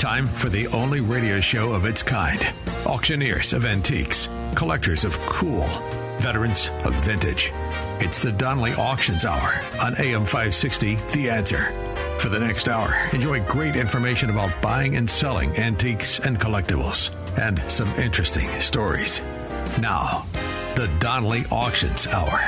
time for the only radio show of its kind. Auctioneers of antiques, collectors of cool, veterans of vintage. It's the Donley Auctions Hour on AM 560, The Answer. For the next hour, enjoy great information about buying and selling antiques and collectibles, and some interesting stories. Now, the Donley Auctions Hour.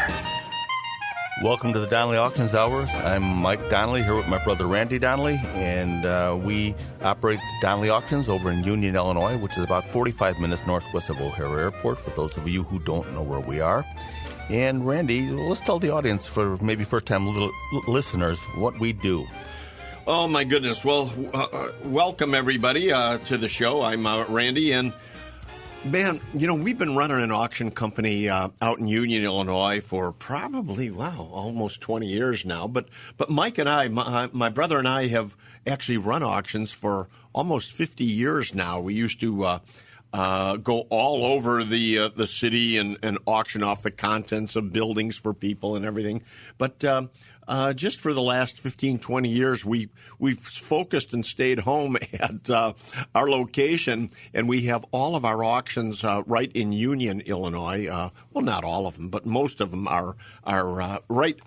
Welcome to the Donley Auctions Hour. I'm Mike Donley here with my brother Randy Donley, and we operate Donley Auctions over in Union, Illinois, which is about 45 minutes northwest of O'Hare Airport, for those of you who don't know where we are. And Randy, let's tell the audience, for maybe first-time listeners, what we do. Oh, my goodness. Well, welcome, everybody, to the show. I'm Randy, and man, you know, we've been running an auction company out in Union, Illinois for probably, almost 20 years now. But Mike and I, my brother and I, have actually run auctions for almost 50 years now. We used to go all over the city and auction off the contents of buildings for people and everything. But just for the last 15, 20 years, we've focused and stayed home at our location, and we have all of our auctions right in Union, Illinois. Well, not all of them, but most of them are right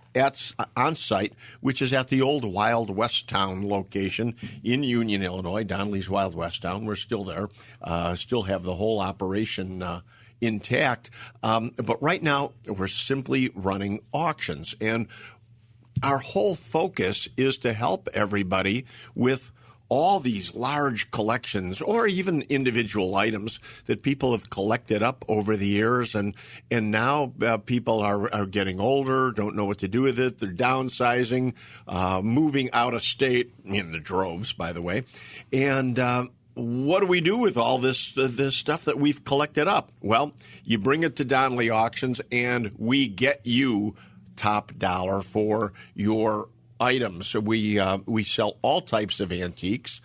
on site, which is at the old Wild West Town location in Union, Illinois, Donley's Wild West Town. We're still there, still have the whole operation intact. But right now, we're simply running auctions, and our whole focus is to help everybody with all these large collections or even individual items that people have collected up over the years. And now people are getting older, don't know what to do with it. They're downsizing, moving out of state, in the droves, by the way. And what do we do with all this stuff that we've collected up? Well, you bring it to Donley Auctions, and we get you top dollar for your items. So we sell all types of antiques.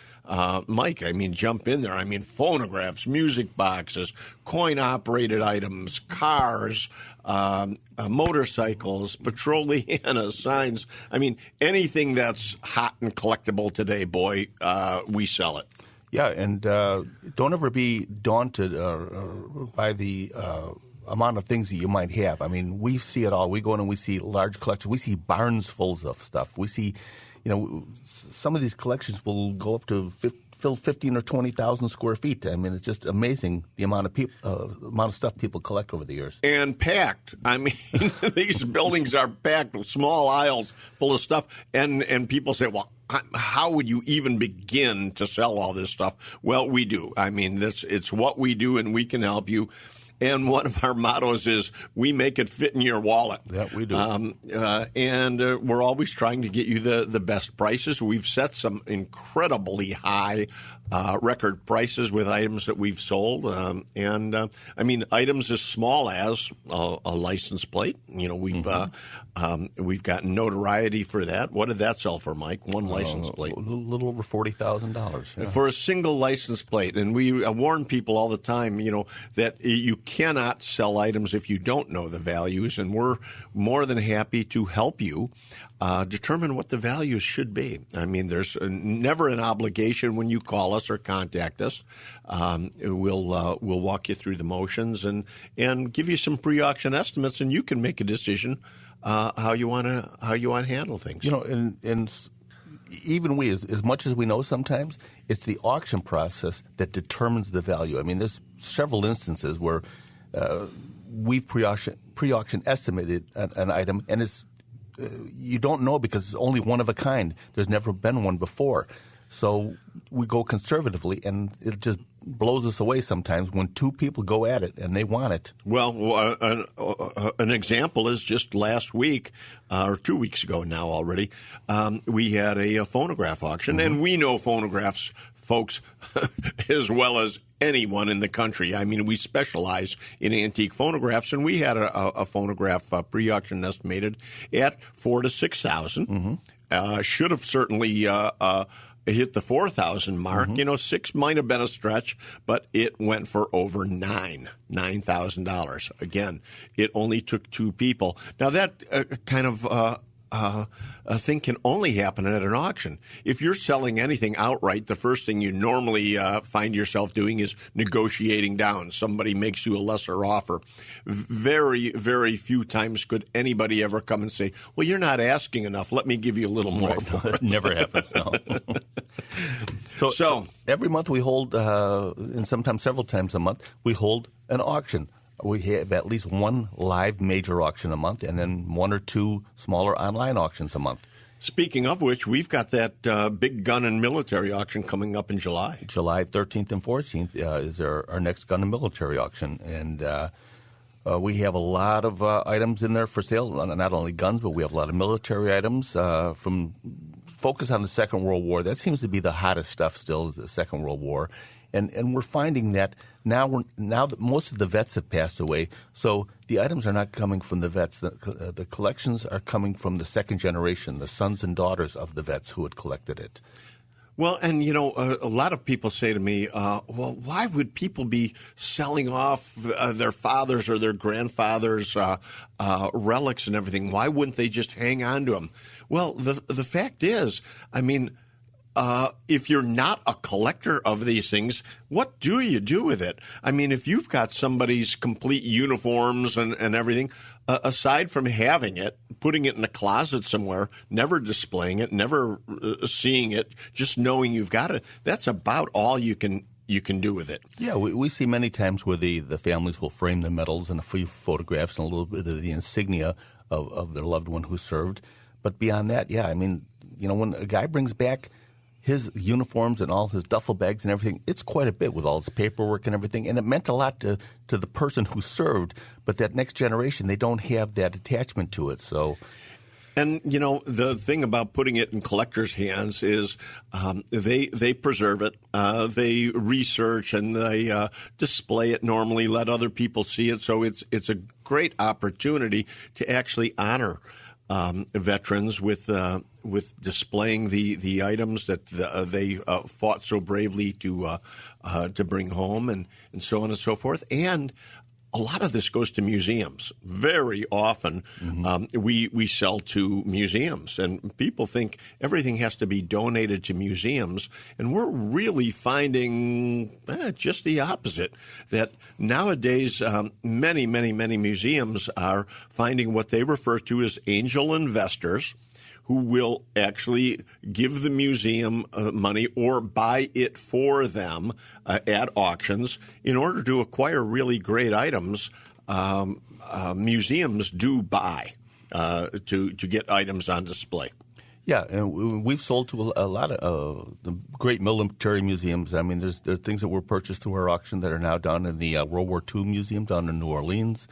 Mike, jump in there. Phonographs, music boxes, coin-operated items, cars, motorcycles, Petroliana, signs. Anything that's hot and collectible today, boy, we sell it. Yeah, and don't ever be daunted by the amount of things that you might have. We see it all. We go in and we see large collections. We see barns full of stuff. We see, some of these collections will go up to fill 15 or 20,000 square feet. It's just amazing the amount of stuff people collect over the years. And packed. These buildings are packed with small aisles full of stuff. And people say, well, how would you even begin to sell all this stuff? Well, we do. It's what we do, and we can help you. And one of our mottos is, we make it fit in your wallet. Yeah, we do. And we're always trying to get you the best prices. We've set some incredibly high record prices with items that we've sold. Items as small as a license plate. We've gotten notoriety for that. What did that sell for, Mike? One license plate. A little over $40,000. Yeah. For a single license plate. And we warn people all the time, that you cannot sell items if you don't know the values. And we're more than happy to help you determine what the values should be. There's never an obligation when you call us or contact us. We'll walk you through the motions and give you some pre-auction estimates, and you can make a decision how you want to handle things. And even we, as much as we know sometimes, it's the auction process that determines the value. There's several instances where we've pre-auction estimated an item, and it's you don't know because it's only one of a kind. There's never been one before. So we go conservatively, and it just blows us away sometimes when two people go at it and they want it. Well, an example is just last week, or 2 weeks ago now already, we had a phonograph auction, and we know phonographs, folks, as well as anyone in the country. We specialize in antique phonographs, and we had a phonograph pre-auction estimated at $4,000 to $6,000. Should have certainly hit the 4,000 mark. $6,000 might have been a stretch, but it went for over $9,000. Again, it only took two people. Now that kind of thing can only happen at an auction. If you're selling anything outright, the first thing you normally find yourself doing is negotiating down. Somebody makes you a lesser offer. Very, very few times could anybody ever come and say, well, you're not asking enough. Let me give you a little more. Right. It never happens, no. So every month we hold, and sometimes several times a month, we hold an auction. We have at least one live major auction a month and then one or two smaller online auctions a month. Speaking of which, we've got that big gun and military auction coming up in July. July 13th and 14th is our next gun and military auction. And we have a lot of items in there for sale, not only guns, but we have a lot of military items from focus on the Second World War. That seems to be the hottest stuff still, is the Second World War. And we're finding that now that most of the vets have passed away, so the items are not coming from the vets. The collections are coming from the second generation, the sons and daughters of the vets who had collected it. Well, and, a lot of people say to me, well, why would people be selling off their fathers or their grandfathers' relics and everything? Why wouldn't they just hang on to them? Well, the fact is, if you're not a collector of these things, what do you do with it? If you've got somebody's complete uniforms and everything, aside from having it, putting it in a closet somewhere, never displaying it, never seeing it, just knowing you've got it, that's about all you can do with it. Yeah, we see many times where the families will frame the medals and a few photographs and a little bit of the insignia of their loved one who served. But beyond that, yeah, when a guy brings back his uniforms and all his duffel bags and everything, it's quite a bit with all his paperwork and everything. And it meant a lot to the person who served, but that next generation, they don't have that attachment to it. So, and, the thing about putting it in collectors' hands is they preserve it, they research, and they display it normally, let other people see it. So it's a great opportunity to actually honor veterans with displaying the items that they fought so bravely to bring home, and so on and so forth. And a lot of this goes to museums. Very often, we sell to museums, and people think everything has to be donated to museums, and we're really finding just the opposite. That nowadays, many museums are finding what they refer to as angel investors, who will actually give the museum money or buy it for them at auctions in order to acquire really great items. Museums do buy to get items on display. Yeah, and we've sold to a lot of the great military museums. There are things that were purchased through our auction that are now done in the World War II Museum down in New Orleans.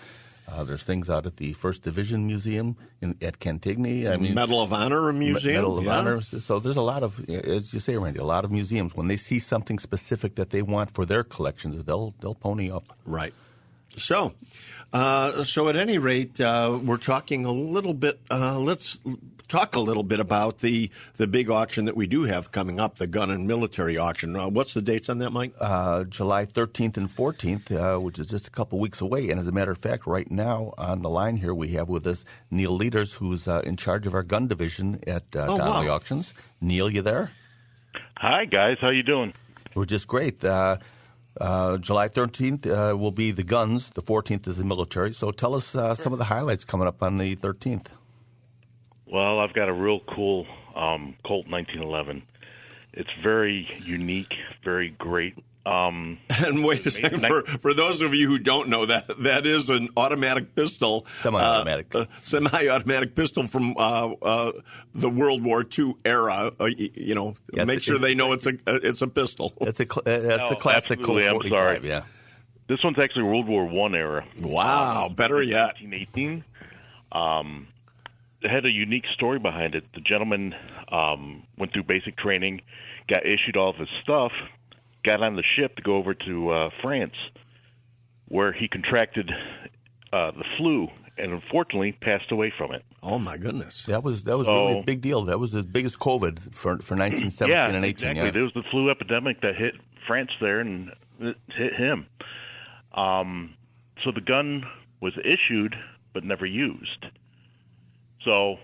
There's things out at the 1st Division Museum at Cantigny. Medal of Honor Museum. Medal of Honor. So there's a lot of, as you say, Randy, a lot of museums. When they see something specific that they want for their collections, they'll pony up. Right. So at any rate, we're talking a little bit. Let's talk a little bit about the big auction that we do have coming up, the gun and military auction. What's the dates on that, Mike? July 13th and 14th, which is just a couple weeks away. And as a matter of fact, right now on the line here, we have with us Neil Leaders, who's in charge of our gun division at Donley Auctions. Neil, you there? Hi, guys. How you doing? We're just great. July 13th will be the guns. The 14th is the military. So tell us some of the highlights coming up on the 13th. Well, I've got a real cool Colt 1911. It's very unique, very great. And wait a second, for those of you who don't know, that is an automatic pistol. Semi-automatic pistol from the World War II era. Yes, make sure they know it's a pistol. It's the classic Colt 45, I'm sorry. Yeah. This one's actually World War I era. Wow, better yet. 1918. It had a unique story behind it. The gentleman went through basic training, got issued all of his stuff, got on the ship to go over to France, where he contracted the flu and unfortunately passed away from it. Oh my goodness! That was really a big deal. That was the biggest COVID for 1917 and 18. Exactly. Yeah, there was the flu epidemic that hit France there, and it hit him. So the gun was issued but never used. So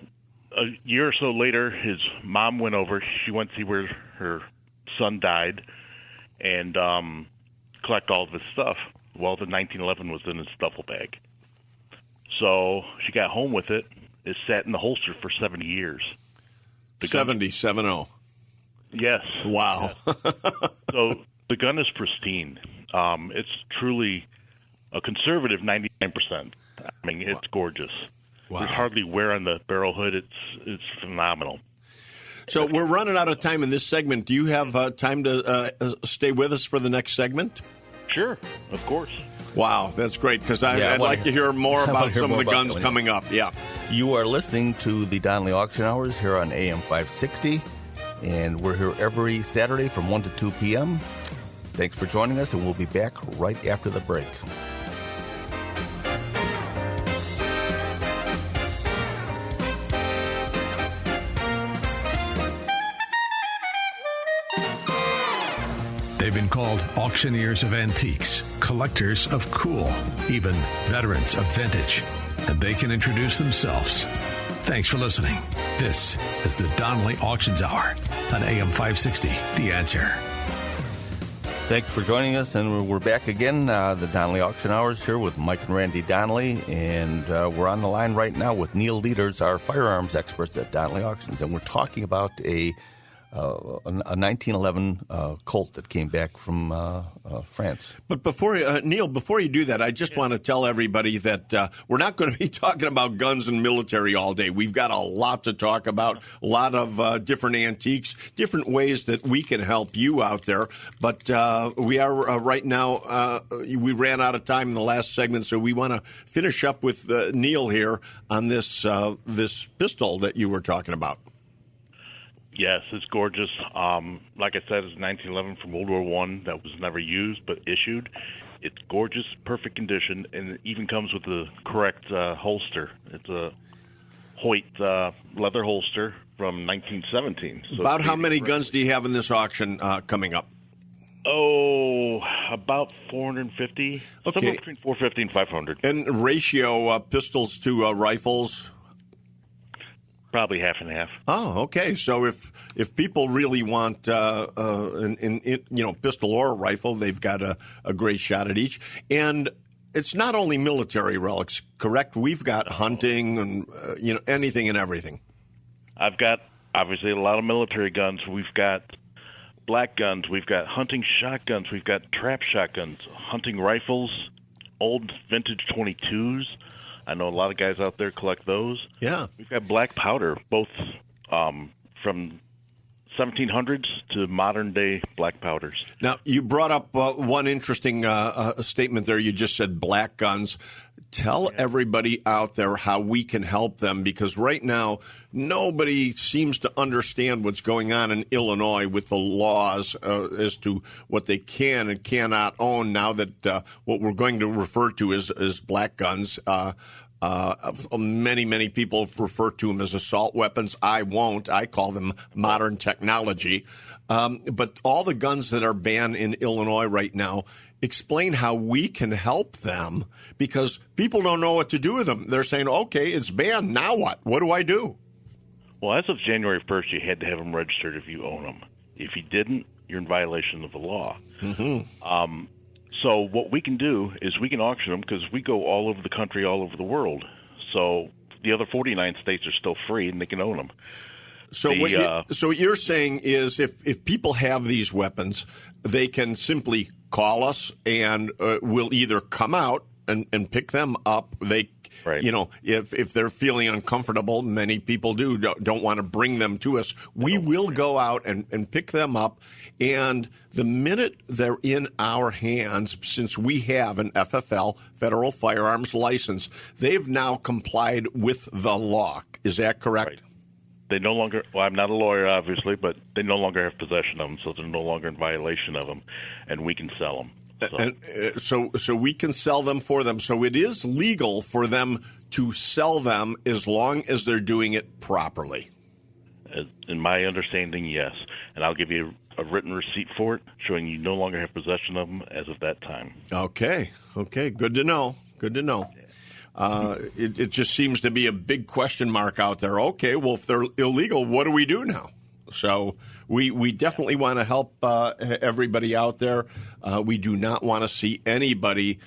a year or so later, his mom went over. She went to see where her son died and collect all of his stuff. Well, the 1911 was in his duffel bag. So she got home with it. It sat in the holster for 70 years. 70. Yes. Wow. Yes. So the gun is pristine. It's truly a conservative 99%. I mean, it's gorgeous. Wow. There's hardly wear on the barrel hood. It's phenomenal. So we're running out of time in this segment. Do you have time to stay with us for the next segment? Sure, of course. Wow, that's great, because I'd like to hear more about some of the guns coming up. Yeah. You are listening to the Donley Auction Hours here on AM 560, and we're here every Saturday from 1 to 2 p.m. Thanks for joining us, and we'll be back right after the break. They've been called auctioneers of antiques, collectors of cool, even veterans of vintage. And they can introduce themselves. Thanks for listening. This is the Donley Auctions Hour on AM 560, The Answer. Thanks for joining us, and we're back again, the Donley Auction Hours here with Mike and Randy Donley, and we're on the line right now with Neil Leaders, our firearms experts at Donley Auctions, and we're talking about a 1911 Colt that came back from France. But before Neil, before you do that, I just want to tell everybody that we're not going to be talking about guns and military all day. We've got a lot to talk about, a lot of different antiques, different ways that we can help you out there. But we are right now, we ran out of time in the last segment, so we want to finish up with Neil here on this this pistol that you were talking about. Yes, it's gorgeous. Like I said, it's 1911 from World War I that was never used but issued. It's gorgeous, perfect condition, and it even comes with the correct holster. It's a Hoyt leather holster from 1917. So about how many guns do you have in this auction coming up? Oh, about 450. Okay. Somewhere between 450 and 500. And ratio pistols to rifles? Probably half and half. Oh, okay. So if people really want pistol or a rifle, they've got a great shot at each. And it's not only military relics, correct? We've got hunting and anything and everything. I've got obviously a lot of military guns. We've got black guns. We've got hunting shotguns. We've got trap shotguns, hunting rifles, old vintage 22s. I know a lot of guys out there collect those. Yeah. We've got black powder, both from 1700s to modern-day black powders. Now, you brought up one interesting statement there. You just said black guns. Tell everybody out there how we can help them, because right now nobody seems to understand what's going on in Illinois with the laws as to what they can and cannot own now that what we're going to refer to as black guns. Many people refer to them as assault weapons. I won't. I call them modern technology. But all the guns that are banned in Illinois right now, explain how we can help them, because people don't know what to do with them. They're saying, okay, it's banned. Now what? What do I do? Well, as of January 1st, you had to have them registered if you own them. If you didn't, you're in violation of the law. Mm-hmm. So what we can do is we can auction them, because we go all over the country, all over the world. So the other 49 states are still free, and they can own them. So what you're saying is if people have these weapons, they can simply call us, and we'll either come out and pick them up. They, right. If they're feeling uncomfortable, many people don't want to bring them to us. We will go out and pick them up. And the minute they're in our hands, since we have an FFL, Federal Firearms License, they've now complied with the law. Is that correct? Right. They no longer, well, I'm not a lawyer, obviously, but they no longer have possession of them, so they're no longer in violation of them, and we can sell them. So we can sell them for them. So it is legal for them to sell them as long as they're doing it properly. In my understanding, yes. And I'll give you a written receipt for it, showing you no longer have possession of them as of that time. Okay. Good to know. It just seems to be a big question mark out there. Okay, well, if they're illegal, what do we do now? So we definitely want to help everybody out there. We do not want to see anybody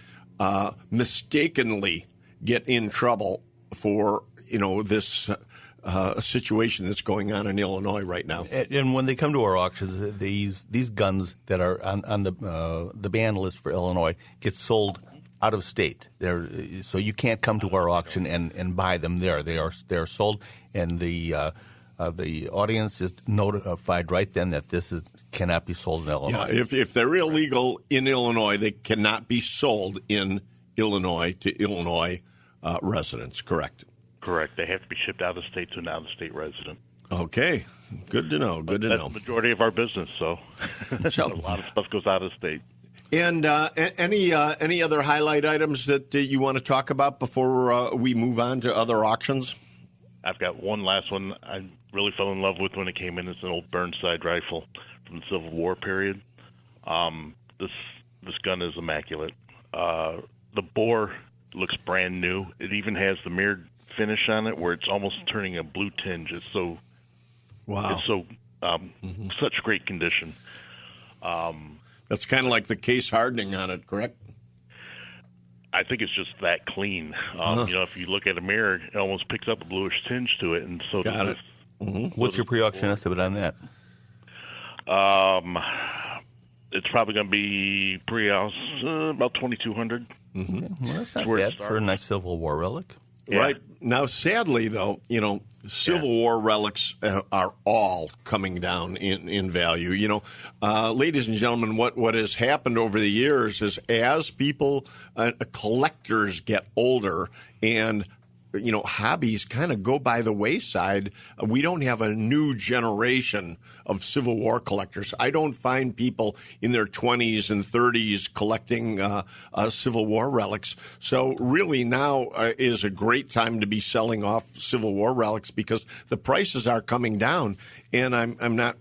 mistakenly get in trouble for this situation that's going on in Illinois right now. And when they come to our auctions, these guns that are on the ban list for Illinois get sold out of state. So you can't come to our auction and buy them there. They are sold, and the audience is notified right then that this cannot be sold in Illinois. Yeah, if they're illegal in Illinois, they cannot be sold in Illinois to Illinois residents. Correct. Correct. They have to be shipped out of state to an out-of-state resident. Okay. Good to know. Good to know. That's the majority of our business, so a lot of stuff goes out of state. And any other highlight items that you want to talk about before we move on to other auctions? I've got one last one I really fell in love with when it came in. It's an old Burnside rifle from the Civil War period. This gun is immaculate. The bore looks brand new. It even has the mirrored finish on it where it's almost turning a blue tinge. It's so wow. It's so such great condition. That's kind of like the case hardening on it, correct? I think it's just that clean. If you look at a mirror, it almost picks up a bluish tinge to it, and so got does it. this. Mm-hmm. What's your pre-auction estimate on that? It's probably going to be pre-house about $2,200. Mm-hmm. Well, that's not bad for a nice Civil War relic. Yeah. Right. Now, sadly, though, Civil War relics are all coming down in value. Ladies and gentlemen, what has happened over the years is as people, collectors get older and hobbies kind of go by the wayside, we don't have a new generation of Civil War collectors. I don't find people in their 20s and 30s collecting Civil War relics. So really now is a great time to be selling off Civil War relics because the prices are coming down. And I'm not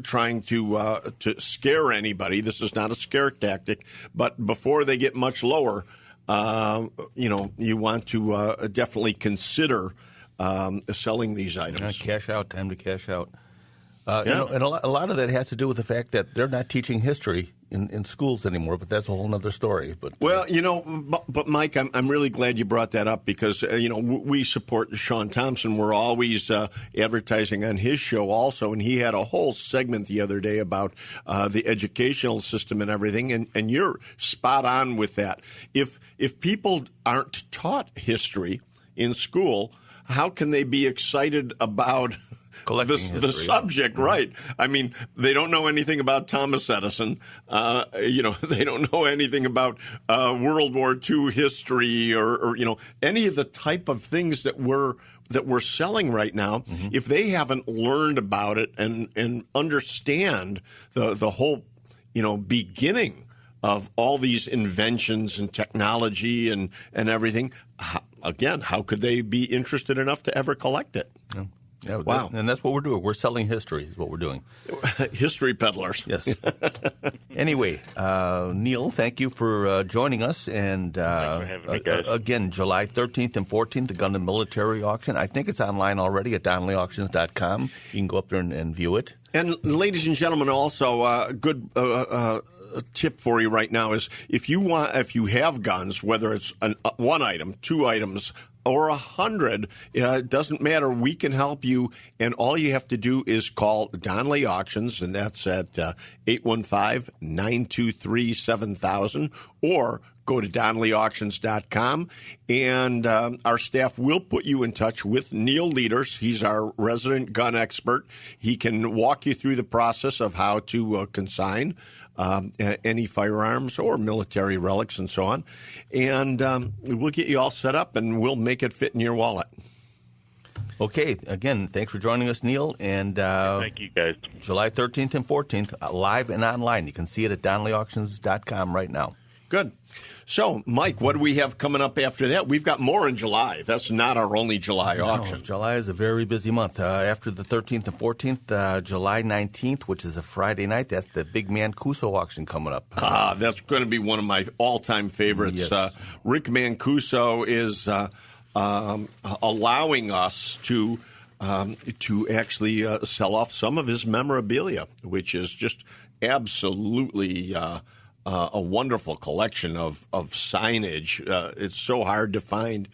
trying to scare anybody. This is not a scare tactic. But before they get much lower, you want to definitely consider selling these items. Cash out, time to cash out. And a lot of that has to do with the fact that they're not teaching history in schools anymore, but that's a whole other story. But but Mike, I'm really glad you brought that up because we support Sean Thompson. We're always advertising on his show also, and he had a whole segment the other day about the educational system and everything. And you're spot on with that. If people aren't taught history in school, how can they be excited about the subject, right? I mean, they don't know anything about Thomas Edison. They don't know anything about World War II history or any of the type of things that we're selling right now. Mm-hmm. If they haven't learned about it and understand the whole beginning of all these inventions and technology and everything, how could they be interested enough to ever collect it? Yeah. Yeah, wow. And that's what we're doing. We're selling history is what we're doing. History peddlers. Yes. Anyway, Neil, thank you for joining us. And thanks for having me, guys. Again, July 13th and 14th, the Gun and Military Auction. I think it's online already at DonleyAuctions.com. You can go up there and view it. And ladies and gentlemen, also a good tip for you right now is if you have guns, whether it's one item, two items, or 100, it doesn't matter. We can help you, and all you have to do is call Donley Auctions, and that's at 815-923-7000, or go to DonleyAuctions.com, and our staff will put you in touch with Neil Leaders. He's our resident gun expert. He can walk you through the process of how to consign any firearms or military relics and so on. And we'll get you all set up, and we'll make it fit in your wallet. Okay. Again, thanks for joining us, Neil. And thank you, guys. July 13th and 14th, live and online. You can see it at DonleyAuctions.com right now. Good. So, Mike, what do we have coming up after that? We've got more in July. That's not our only July auction. July is a very busy month. After the 13th and 14th, July 19th, which is a Friday night, that's the big Mancuso auction coming up. That's going to be one of my all-time favorites. Yes. Rick Mancuso is allowing us to actually sell off some of his memorabilia, which is just absolutely a wonderful collection of signage. It's so hard to find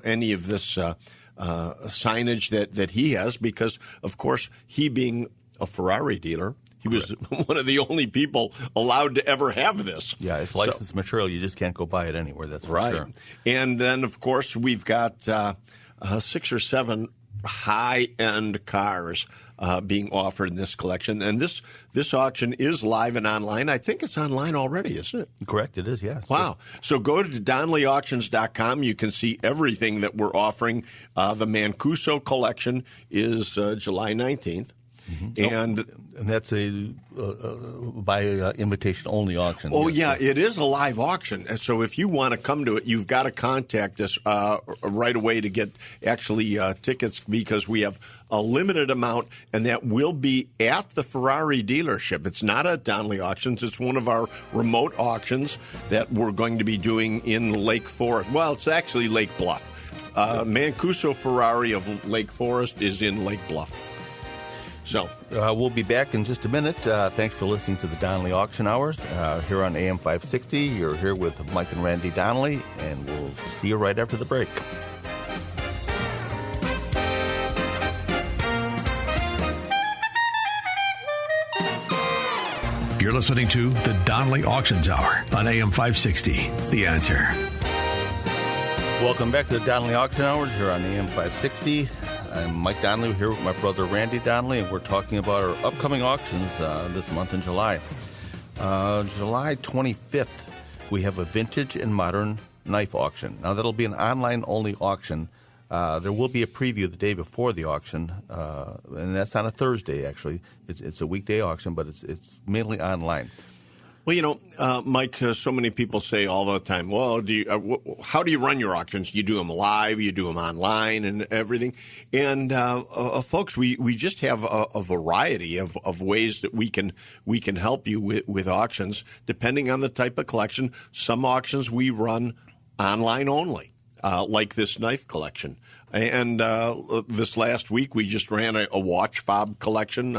any of this signage that he has because, of course, he being a Ferrari dealer, he was one of the only people allowed to ever have this. Yeah, it's licensed material. You just can't go buy it anywhere, that's for sure. And then, of course, we've got 6 or 7 high-end cars being offered in this collection. And this auction is live and online. I think it's online already, isn't it? Correct, it is, yeah. Wow. So go to DonleyAuctions.com. You can see everything that we're offering. The Mancuso collection is July 19th. Mm-hmm. And that's a by invitation only auction. Oh, yes. yeah, it is a live auction. And so if you want to come to it, you've got to contact us right away to get actually tickets because we have a limited amount, and that will be at the Ferrari dealership. It's not at Donley Auctions. It's one of our remote auctions that we're going to be doing in Lake Forest. Well, it's actually Lake Bluff. Mancuso Ferrari of Lake Forest is in Lake Bluff. So we'll be back in just a minute. Thanks for listening to the Donley Auction Hours here on AM 560. You're here with Mike and Randy Donley, and we'll see you right after the break. You're listening to the Donley Auctions Hour on AM 560. The Answer. Welcome back to the Donley Auction Hours here on AM 560. I'm Mike Donley here with my brother Randy Donley, and we're talking about our upcoming auctions this month in July. July 25th, we have a vintage and modern knife auction. Now, that'll be an online-only auction. There will be a preview the day before the auction, and that's on a Thursday, actually. It's a weekday auction, but it's mainly online. Well, Mike, so many people say all the time, well, how do you run your auctions? You do them live, you do them online and everything. And folks, we just have a variety of ways that we can help you with auctions, depending on the type of collection. Some auctions we run online only, like this knife collection. And this last week, we just ran a watch fob collection,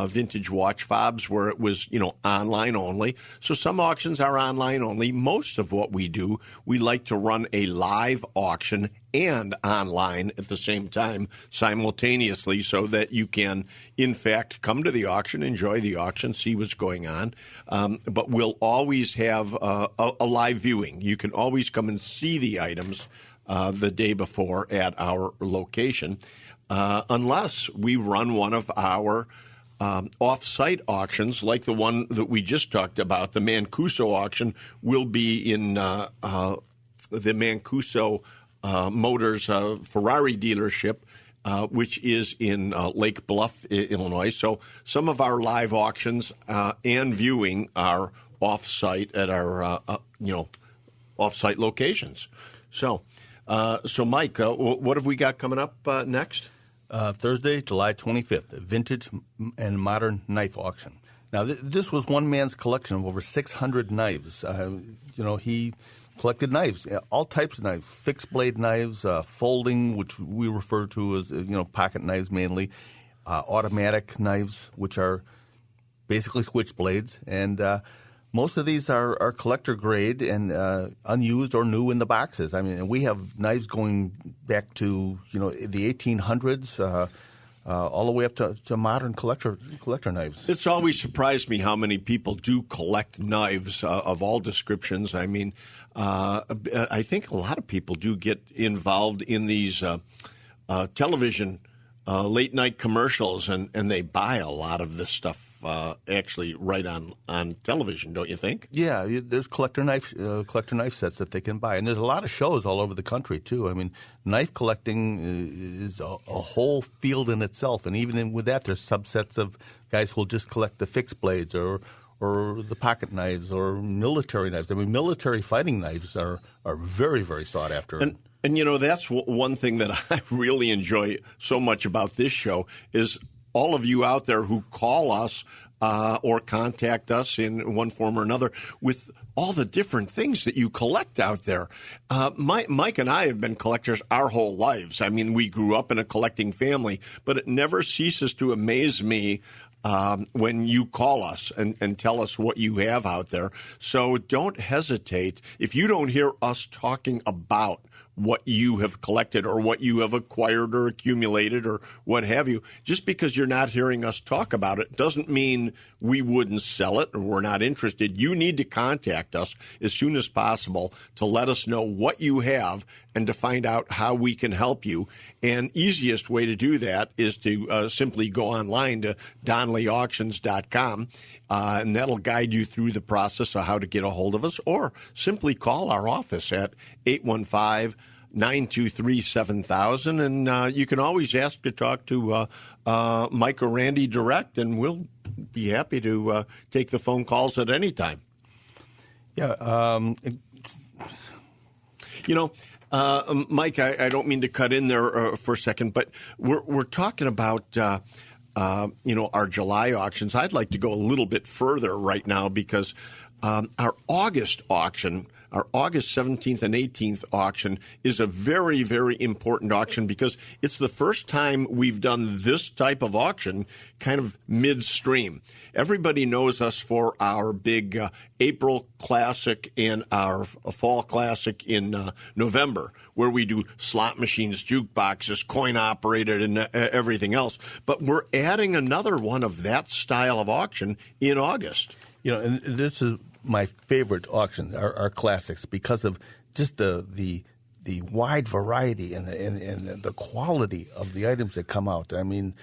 vintage watch fobs where it was, online only. So some auctions are online only. Most of what we do, we like to run a live auction and online at the same time simultaneously so that you can, in fact, come to the auction, enjoy the auction, see what's going on. But we'll always have a live viewing. You can always come and see the items the day before at our location, unless we run one of our off-site auctions, like the one that we just talked about. The Mancuso auction will be in the Mancuso Motors Ferrari dealership, which is in Lake Bluff, Illinois. So some of our live auctions and viewing are off-site at our off-site locations. So Mike, what have we got coming up next? Thursday, July 25th, vintage and modern knife auction. Now, this was one man's collection of over 600 knives. He collected knives, all types of knives, fixed blade knives, folding, which we refer to as, pocket knives mainly, automatic knives, which are basically switchblades, and most of these are collector grade and unused or new in the boxes. I mean, we have knives going back to the 1800s, all the way up to modern collector knives. It's always surprised me how many people do collect knives of all descriptions. I mean, I think a lot of people do get involved in these television late night commercials, and they buy a lot of this stuff. Actually, right on television, don't you think? Yeah, there's collector knife sets that they can buy, and there's a lot of shows all over the country too. I mean, knife collecting is a whole field in itself, and even with that, there's subsets of guys who'll just collect the fixed blades or or the pocket knives or military knives. I mean, military fighting knives are very, very sought after. And you know, that's one thing that I really enjoy so much about this show is all of you out there who call us or contact us in one form or another with all the different things that you collect out there. Mike and I have been collectors our whole lives. I mean, we grew up in a collecting family, but it never ceases to amaze me when you call us and tell us what you have out there. So don't hesitate. If you don't hear us talking about what you have collected or what you have acquired or accumulated or what have you, just because you're not hearing us talk about it doesn't mean we wouldn't sell it or we're not interested. You need to contact us as soon as possible to let us know what you have and to find out how we can help you. And easiest way to do that is to simply go online to DonleyAuctions.com, and that'll guide you through the process of how to get a hold of us, or simply call our office at 815-923-7000, and you can always ask to talk to Mike or Randy direct, and we'll be happy to take the phone calls at any time. Yeah. You know, Mike, I don't mean to cut in there for a second, but we're talking about our July auctions. I'd like to go a little bit further right now because our August auction, our August 17th and 18th auction, is a very, very important auction because it's the first time we've done this type of auction kind of midstream. Everybody knows us for our big April Classic and our Fall Classic in November, where we do slot machines, jukeboxes, coin-operated, and everything else. But we're adding another one of that style of auction in August. You know, and this is my favorite auction, our classics, because of just the wide variety and the quality of the items that come out. I mean,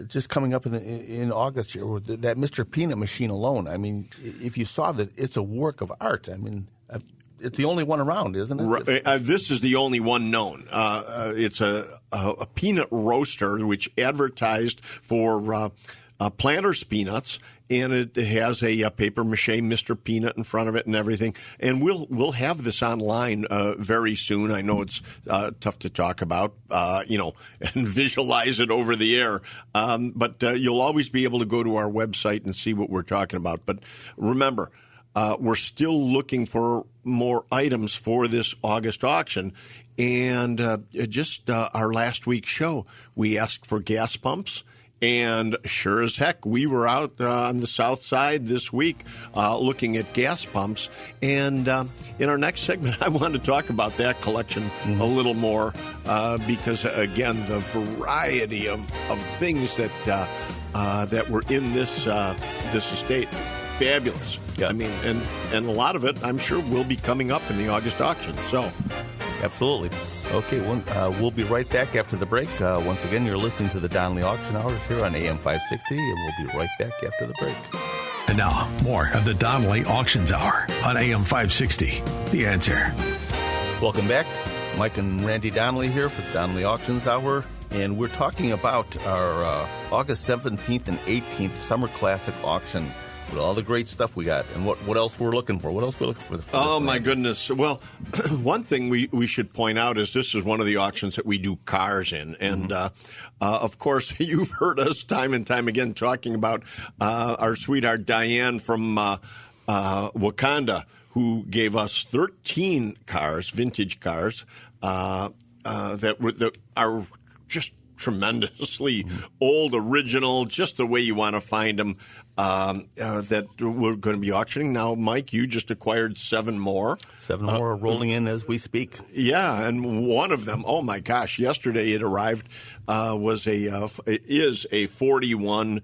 just coming up in August here, that Mr. Peanut machine alone. I mean, if you saw that, it's a work of art. I mean, it's the only one around, isn't it? This is the only one known. It's a peanut roaster which advertised for Planters peanuts, and it has a paper mache Mr. Peanut in front of it and everything. And we'll have this online very soon. I know it's tough to talk about, and visualize it over the air. But you'll always be able to go to our website and see what we're talking about. But remember, we're still looking for more items for this August auction. And just our last week's show, we asked for gas pumps. And sure as heck, we were out on the south side this week looking at gas pumps. And in our next segment, I want to talk about that collection a little more because, again, the variety of things that were in this estate, fabulous. Yeah. I mean, and a lot of it, I'm sure, will be coming up in the August auction. So, absolutely. Okay, we'll be right back after the break. Once again, you're listening to the Donley Auction Hour here on AM 560, and we'll be right back after the break. And now, more of the Donley Auctions Hour on AM 560. The Answer. Welcome back. Mike and Randy Donley here for the Donley Auctions Hour, and we're talking about our August 17th and 18th Summer Classic Auction. With all the great stuff we got, and what else we're looking for. What else we're looking for? Oh, my goodness. Well, one thing we should point out is this is one of the auctions that we do cars in. And, of course, you've heard us time and time again talking about our sweetheart Diane from Wakanda, who gave us 13 cars, vintage cars, that are just tremendously old, original, just the way you want to find them, that we're going to be auctioning. Now, Mike, you just acquired 7 more. 7 more are rolling in as we speak. Yeah, and one of them, oh my gosh, yesterday it arrived, is a 41,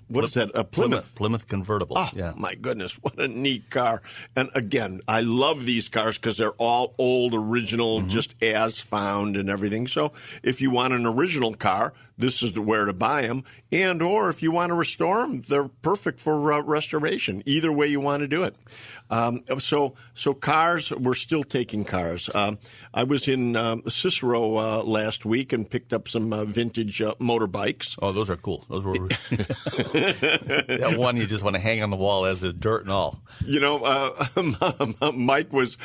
what is that? A Plymouth. Plymouth convertible. Oh, yeah. My goodness, what a neat car. And again, I love these cars because they're all old, original, just as found and everything. So if you want an original car, this is where to buy them. And or if you want to restore them, they're perfect for restoration. Either way you want to do it. So cars, we're still taking cars. I was in Cicero last week and picked up some vintage motorbikes. Oh, those are cool. Those were that one you just want to hang on the wall as the dirt and all. Mike was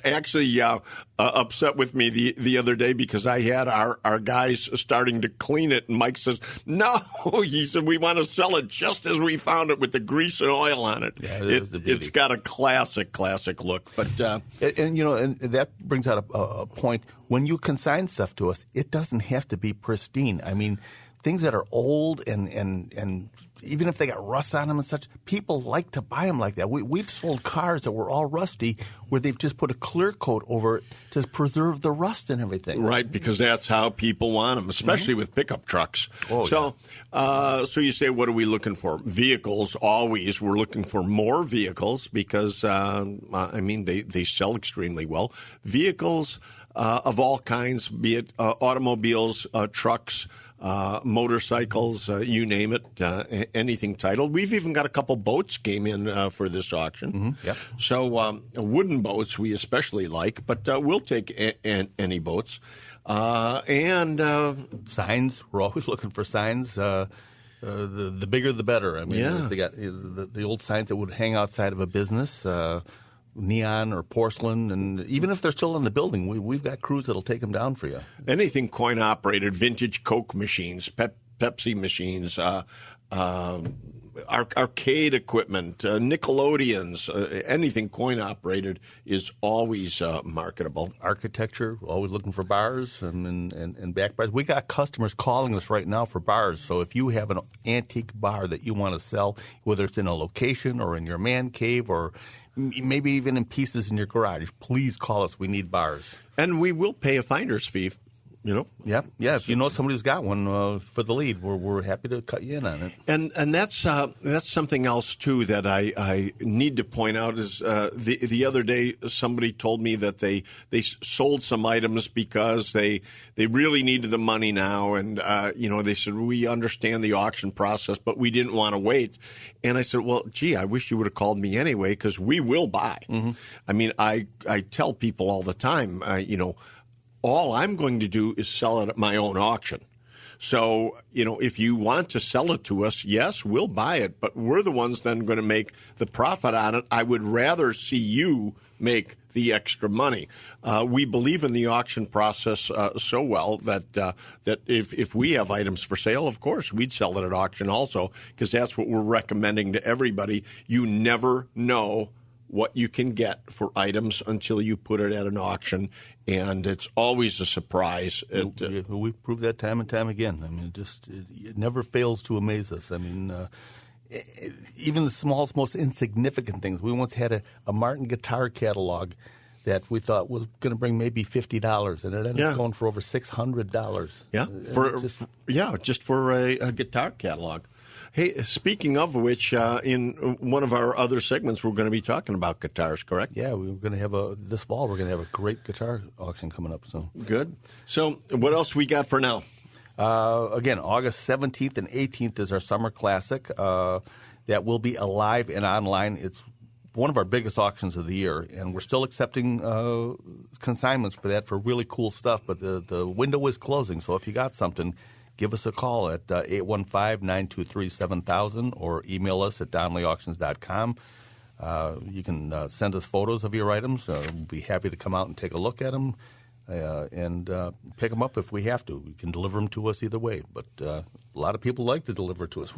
actually upset with me the other day because I had our guys starting to clean it, and Mike says, "No," he said, "we want to sell it just as we found it with the grease and oil on it." Yeah, it's got a classic look. But and that brings out a point. When you consign stuff to us, it doesn't have to be pristine. I mean, things that are old and even if they got rust on them and such, people like to buy them like that. We've sold cars that were all rusty where they've just put a clear coat over it to preserve the rust and everything. Right, because that's how people want them, especially with pickup trucks. Oh, so you say, what are we looking for? Vehicles, always. We're looking for more vehicles because, they sell extremely well. Vehicles of all kinds, be it automobiles, trucks, motorcycles, you name it, anything titled. We've even got a couple boats came in for this auction. Mm-hmm. Yep. So wooden boats we especially like, but we'll take any boats. And signs, we're always looking for signs. The bigger the better. I mean, yeah. They got the old signs that would hang outside of a business. Neon or porcelain, and even if they're still in the building, we've got crews that'll take them down for you. Anything coin-operated, vintage Coke machines, Pepsi machines, arcade equipment, Nickelodeons, anything coin-operated is always marketable. Architecture, always looking for bars and back bars. We got customers calling us right now for bars, so if you have an antique bar that you want to sell, whether it's in a location or in your man cave or maybe even in pieces in your garage, please call us. We need bars. And we will pay a finder's fee, Yeah. If you know somebody who's got one for the lead, we're happy to cut you in on it. And that's something else too that I need to point out is the other day somebody told me that they sold some items because they really needed the money now, and they said, we understand the auction process, but we didn't want to wait. And I said, well, gee, I wish you would have called me anyway, because we will buy. Mm-hmm. I mean, I tell people all the time, all I'm going to do is sell it at my own auction. So, if you want to sell it to us, yes, we'll buy it, but we're the ones then going to make the profit on it. I would rather see you make the extra money. We believe in the auction process so well that if we have items for sale, of course, we'd sell it at auction also, because that's what we're recommending to everybody. You never know what you can get for items until you put it at an auction, and it's always a surprise. We prove that time and time again. I mean, it never fails to amaze us. I mean, even the smallest, most insignificant things. We once had a Martin guitar catalog that we thought was going to bring maybe $50, and it ended up going for over $600. Yeah, just for a guitar catalog. Hey, speaking of which, in one of our other segments, we're going to be talking about guitars, correct? Yeah, we're going to have this fall. We're going to have a great guitar auction coming up soon. Good. So, what else we got for now? Again, August 17th and 18th is our summer classic. That will be alive and online. It's one of our biggest auctions of the year, and we're still accepting consignments for that for really cool stuff. But the window is closing, so if you got something, give us a call at 815-923-7000 or email us at donleyauctions.com. You can send us photos of your items. We'll be happy to come out and take a look at them and pick them up if we have to. You can deliver them to us either way. But a lot of people like to deliver to us.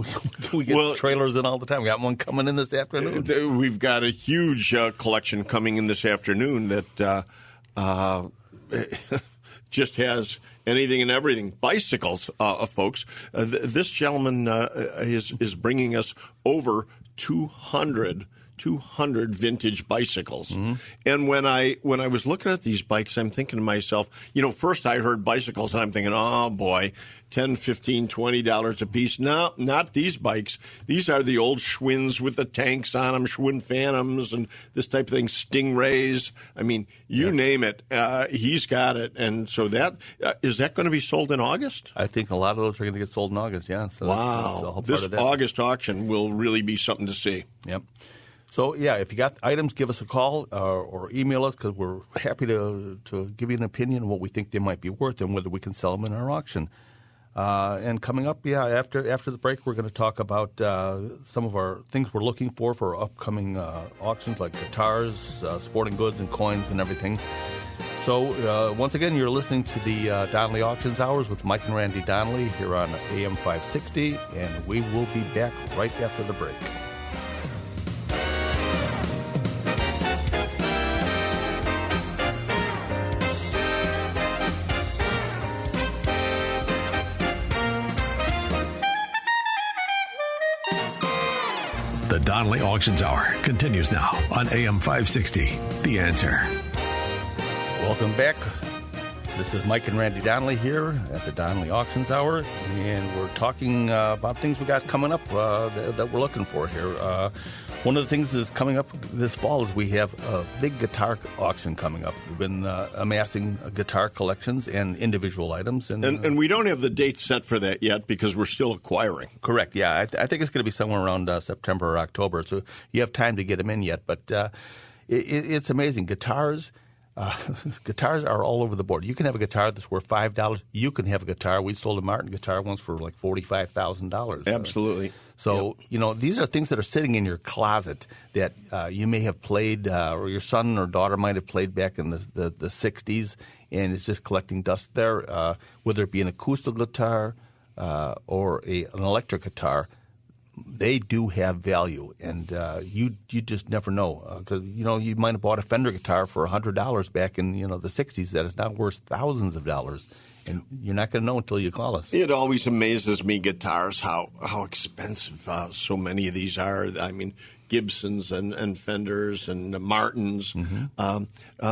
We get trailers in all the time. We got one coming in this afternoon. We've got a huge collection coming in this afternoon that just has anything and everything. Bicycles, folks. This gentleman is bringing us over 200 200 vintage bicycles. And when I was looking at these bikes, I'm thinking to myself, first I heard bicycles, and I'm thinking, oh, boy, $10, $15, $20 a piece. No, not these bikes. These are the old Schwinn's with the tanks on them, Schwinn Phantoms and this type of thing, Stingrays. I mean, you name it, he's got it. And so is that going to be sold in August? I think a lot of those are going to get sold in August, yeah. So wow. This August auction will really be something to see. Yep. So, yeah, if you got items, give us a call or email us, because we're happy to give you an opinion on what we think they might be worth and whether we can sell them in our auction. And coming up, after the break, we're going to talk about some of our things we're looking for upcoming auctions, like guitars, sporting goods, and coins and everything. So, once again, you're listening to the Donley Auctions Hours with Mike and Randy Donley here on AM 560, and we will be back right after the break. The Donley Auctions Hour continues now on AM 560. The Answer. Welcome back. This is Mike and Randy Donley here at the Donley Auctions Hour, and we're talking about things we got coming up that we're looking for here. One of the things that's coming up this fall is we have a big guitar auction coming up. We've been amassing guitar collections and individual items. And we don't have the date set for that yet because we're still acquiring. Correct, yeah. I think it's going to be somewhere around September or October, so you have time to get them in yet. But it's amazing. Guitars are all over the board. You can have a guitar that's worth $5. You can have a guitar. We sold a Martin guitar once for like $45,000. Absolutely. So, these are things that are sitting in your closet that you may have played or your son or daughter might have played back in the 60s, and it's just collecting dust there, whether it be an acoustic guitar or an electric guitar. They do have value, and you just never know. Because, you might have bought a Fender guitar for $100 back in, the 60s that is now worth thousands of dollars. And you're not going to know until you call us. It always amazes me, guitars, how expensive so many of these are. I mean, Gibsons and Fenders and Martins.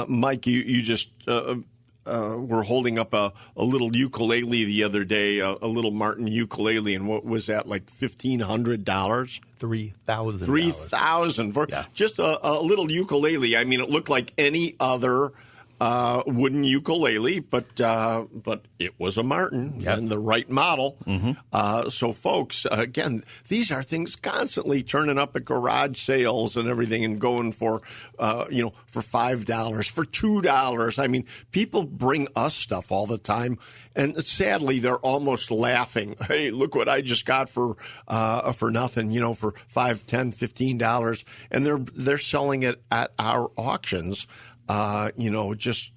Mike, you just were holding up a little ukulele the other day, a little Martin ukulele, and what was that, like $1,500? $3,000. $3,000 for just a little ukulele. I mean, it looked like any other wooden ukulele, but it was a Martin and the right model. So, folks, again, these are things constantly turning up at garage sales and everything, and going for for $5, for $2. I mean, people bring us stuff all the time, and sadly, they're almost laughing. Hey, look what I just got for nothing, for $5, $10, $15, and they're selling it at our auctions. Just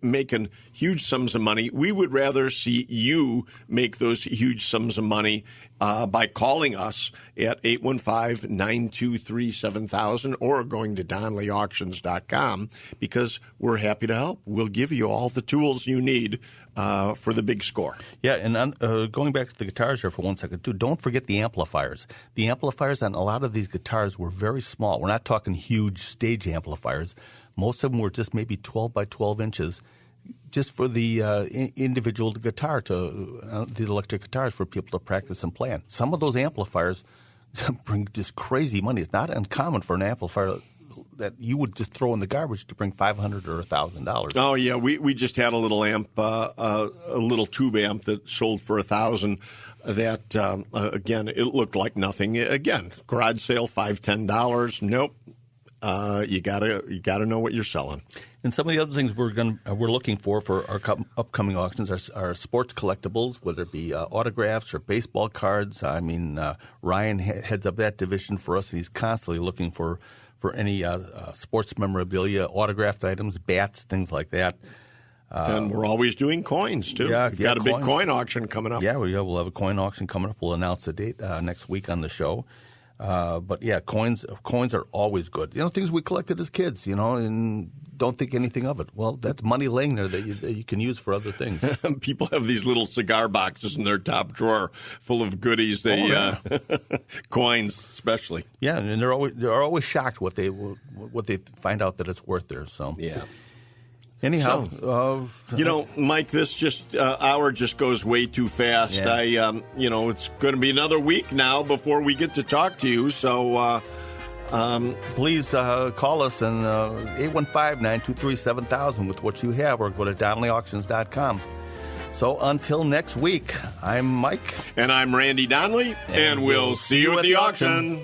making huge sums of money. We would rather see you make those huge sums of money by calling us at 815-923-7000 or going to DonleyAuctions.com, because we're happy to help. We'll give you all the tools you need for the big score. Yeah, and going back to the guitars here for 1 second, too, don't forget the amplifiers. The amplifiers on a lot of these guitars were very small. We're not talking huge stage amplifiers. Most of them were just maybe 12 by 12 inches, just for the individual guitar, the electric guitars, for people to practice and play on. Some of those amplifiers bring just crazy money. It's not uncommon for an amplifier that you would just throw in the garbage to bring $500 or $1,000. Oh yeah, we just had a little amp, a little tube amp that sold for $1,000. That again, it looked like nothing. Again, garage sale, $5, $10. Nope. You gotta know what you're selling. And some of the other things we're looking for our upcoming auctions are sports collectibles, whether it be autographs or baseball cards. I mean, Ryan heads up that division for us, and he's constantly looking for any sports memorabilia, autographed items, bats, things like that. And we're always doing coins, too. We've got a big coin auction coming up. Yeah, we'll have a coin auction coming up. We'll announce the date next week on the show. But yeah, coins are always good. Things we collected as kids, and don't think anything of it. Well, that's money laying there that you can use for other things. People have these little cigar boxes in their top drawer full of goodies. Coins, especially. Yeah, and they're always shocked what they find out that it's worth there. So yeah. Anyhow, Mike, this hour just goes way too fast. Yeah. It's going to be another week now before we get to talk to you. So please call us on 815-923-7000 with what you have, or go to DonleyAuctions.com. So until next week, I'm Mike. And I'm Randy Donley. And we'll see you at the auction.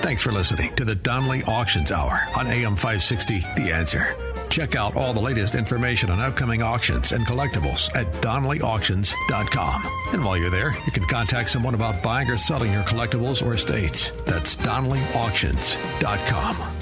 Thanks for listening to the Donley Auctions Hour on AM 560, The Answer. Check out all the latest information on upcoming auctions and collectibles at DonleyAuctions.com. And while you're there, you can contact someone about buying or selling your collectibles or estates. That's DonleyAuctions.com.